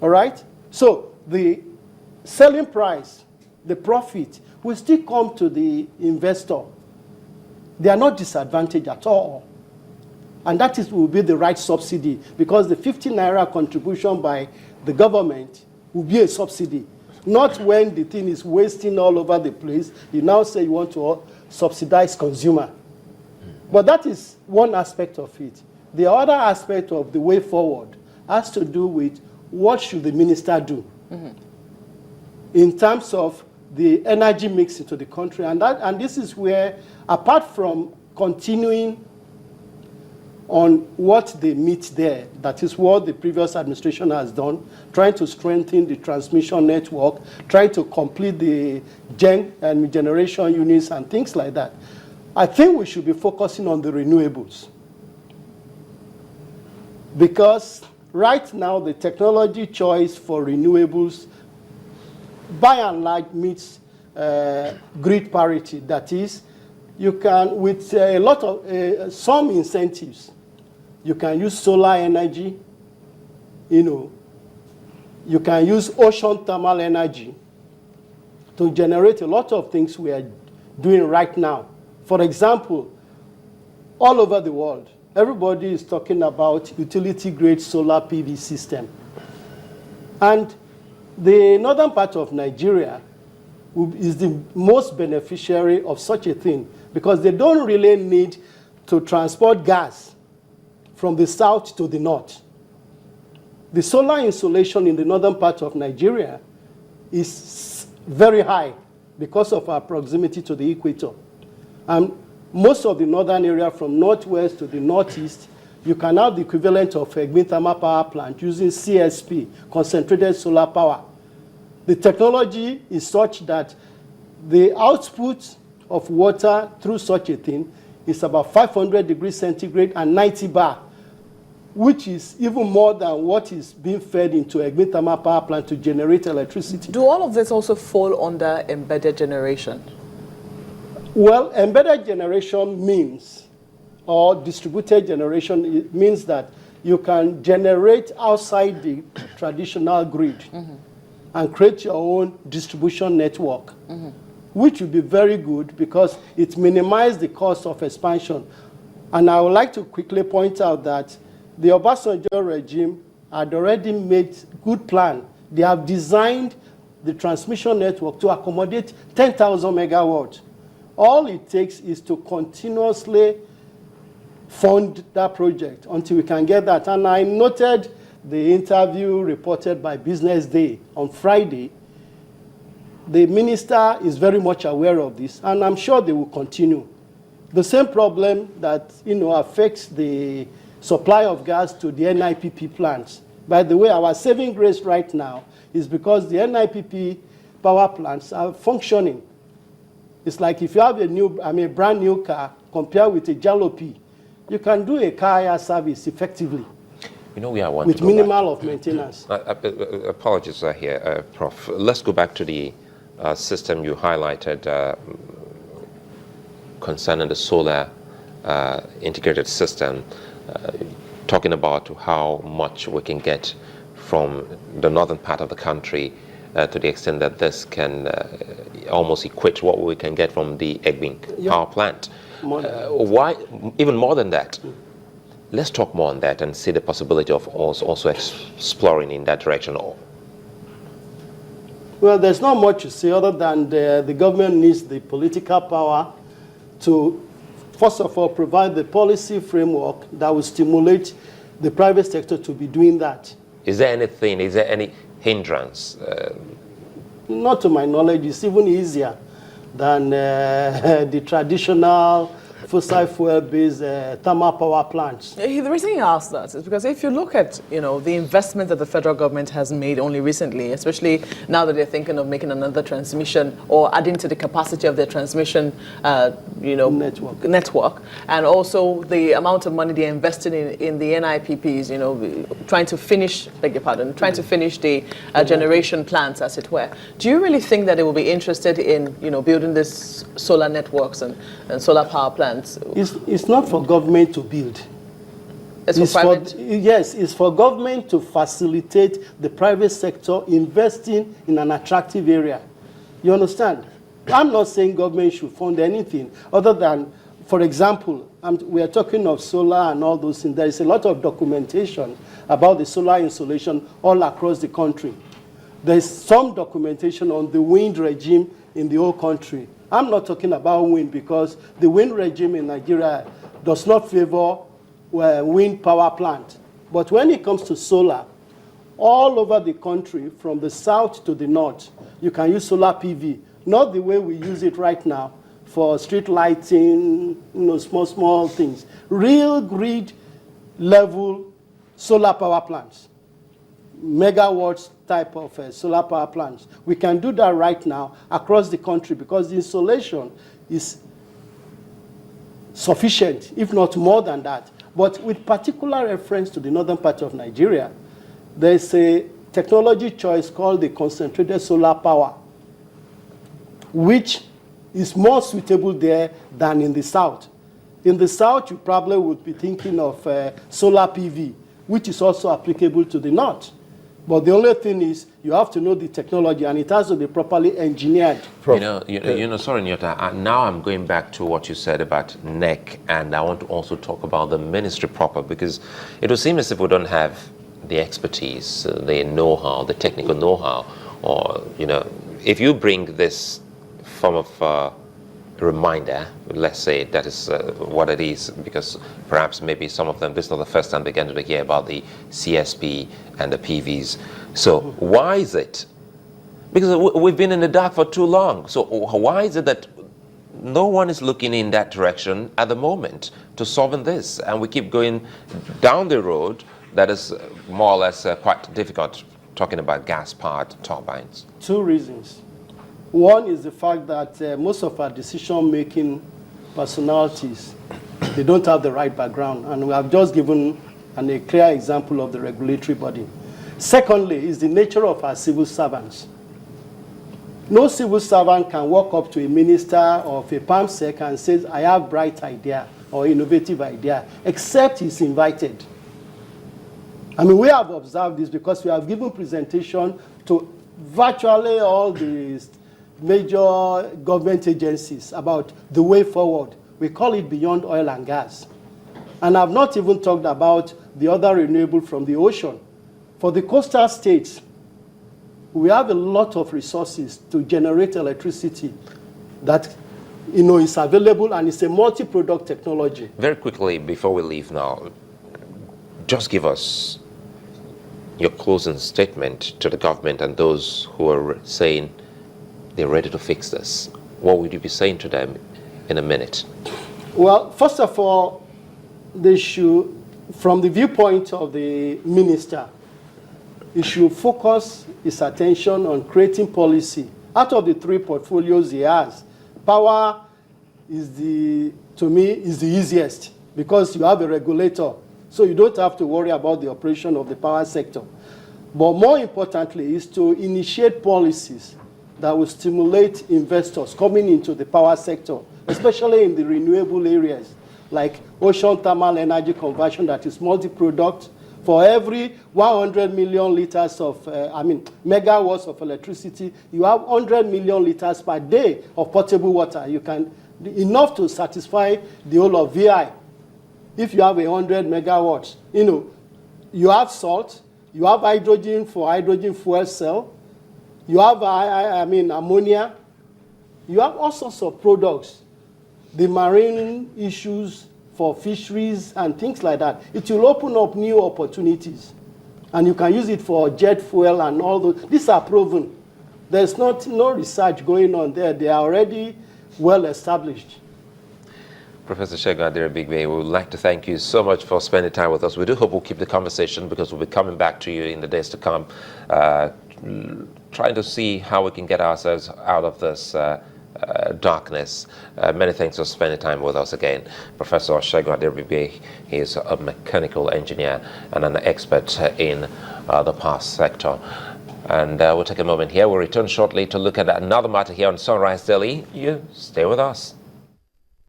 All right? So the selling price, the profit, will still come to the investor. They are not disadvantaged at all. And that will be the right subsidy, because the 50 naira contribution by the government will be a subsidy. Not when the thing is wasting all over the place, you now say you want to subsidize consumer. But that is one aspect of it. The other aspect of the way forward has to do with what should the minister do in terms of the energy mix into the country. And this is where, apart from continuing on what they meet there, that is what the previous administration has done, trying to strengthen the transmission network, trying to complete the generation units and things like that. I think we should be focusing on the renewables. Because right now, the technology choice for renewables, by and large, meets grid parity. That is, you can, with a lot of, some incentives, you can use solar energy, you can use ocean thermal energy to generate a lot of things we are doing right now. For example, all over the world, everybody is talking about utility-grade solar PV system. And the northern part of Nigeria is the most beneficiary of such a thing, because they don't really need to transport gas from the south to the north. The solar insolation in the northern part of Nigeria is very high because of our proximity to the equator. And most of the northern area, from northwest to the northeast, you can have the equivalent of a Egbin Thermal Power Plant using CSP, concentrated solar power. The technology is such that the output of water through such a thing is about 500 degrees centigrade and 90 bar, which is even more than what is being fed into a Egbin Thermal Power Plant to generate electricity. Do all of this also fall under embedded generation? Well, embedded generation means, or distributed generation, it means that you can generate outside the traditional grid and create your own distribution network, which will be very good because it minimizes the cost of expansion. And I would like to quickly point out that the Obasanjo regime had already made good plan. They have designed the transmission network to accommodate 10,000 megawatts. All it takes is to continuously fund that project until we can get that. And I noted the interview reported by Business Day on Friday. The minister is very much aware of this, and I'm sure they will continue. The same problem that affects the supply of gas to the NIPP plants. By the way, our saving grace right now is because the NIPP power plants are functioning. It's like if you have a brand new car compared with a jalopy, you can do a car hire service effectively. We are with minimal of maintenance. Apologies here, Prof. Let's go back to the system you highlighted concerning the solar integrated system, talking about how much we can get from the northern part of the country to the extent that this can almost equate what we can get from the Egbin power plant. Why, even more than that? Let's talk more on that and see the possibility of also exploring in that direction. Well, there's not much to say other than the government needs the political power to, first of all, provide the policy framework that will stimulate the private sector to be doing that. Is there any hindrance? Not to my knowledge. It's even easier than the traditional fossil fuel-based thermal power plants. The reason I ask that is because if you look at, the investment that the federal government has made only recently, especially now that they're thinking of making another transmission or adding to the capacity of their transmission, network, and also the amount of money they're investing in the NIPPs, trying to finish, to finish the generation plants, as it were. Do you really think that they will be interested in, building this solar networks and solar power plants? It's not for government to build. It's for private? Yes, it's for government to facilitate the private sector investing in an attractive area. You understand? I'm not saying government should fund anything other than, for example, we are talking of solar and all those things. There is a lot of documentation about the solar installation all across the country. There is some documentation on the wind regime in the whole country. I'm not talking about wind because the wind regime in Nigeria does not favor wind power plant. But when it comes to solar, all over the country, from the south to the north, you can use solar PV. Not the way we use it right now for street lighting, small things. Real grid level solar power plants, megawatts type of solar power plants. We can do that right now across the country because the installation is sufficient, if not more than that. But with particular reference to the northern part of Nigeria, there's a technology choice called the concentrated solar power, which is more suitable there than in the south. In the south, you probably would be thinking of solar PV, which is also applicable to the north. But the only thing is you have to know the technology, and it has to be properly engineered. Sorry, Nyota, now I'm going back to what you said about NEC, and I want to also talk about the ministry proper, because it would seem as if we don't have the expertise, the know-how, the technical know-how, or, if you bring this form of reminder, let's say that is what it is, because perhaps maybe some of them, this is not the first time they're going to hear about the CSP and the PVs. So why is it? Because we've been in the dark for too long. So why is it that no one is looking in that direction at the moment to solving this? And we keep going down the road that is more or less quite difficult, talking about gas-powered turbines. Two reasons. One is the fact that most of our decision-making personalities, they don't have the right background. And we have just given a clear example of the regulatory body. Secondly, is the nature of our civil servants. No civil servant can walk up to a minister of a PAMSEC and say, I have bright idea or innovative idea, except he's invited. I mean, we have observed this because we have given presentation to virtually all the major government agencies about the way forward. We call it beyond oil and gas. And I've not even talked about the other renewable from the ocean. For the coastal states, we have a lot of resources to generate electricity that is available, and it's a multi-product technology. Very quickly, before we leave now, just give us your closing statement to the government and those who are saying they're ready to fix this. What would you be saying to them in a minute? Well, first of all, they should, from the viewpoint of the minister, he should focus his attention on creating policy. Out of the three portfolios he has, power is to me, is the easiest because you have a regulator. So you don't have to worry about the operation of the power sector. But more importantly is to initiate policies that will stimulate investors coming into the power sector, especially in the renewable areas, like ocean thermal energy conversion that is multi-product. For every 100 million liters of, megawatts of electricity, you have 100 million liters per day of potable water. You can, enough to satisfy the whole of VI. If you have 100 megawatts, you have salt, you have hydrogen for hydrogen fuel cell, you have, ammonia, you have all sorts of products. The marine issues for fisheries and things like that. It will open up new opportunities. And you can use it for jet fuel and all those. These are proven. There's no research going on there. They are already well established. Professor Segun Aderibigbe, we would like to thank you so much for spending time with us. We do hope we'll keep the conversation because we'll be coming back to you in the days to come, trying to see how we can get ourselves out of this darkness. Many thanks for spending time with us again. Professor Segun Aderibigbe, he is a mechanical engineer and an expert in the power sector. And we'll take a moment here. We'll return shortly to look at another matter here on Sunrise Daily. You stay with us.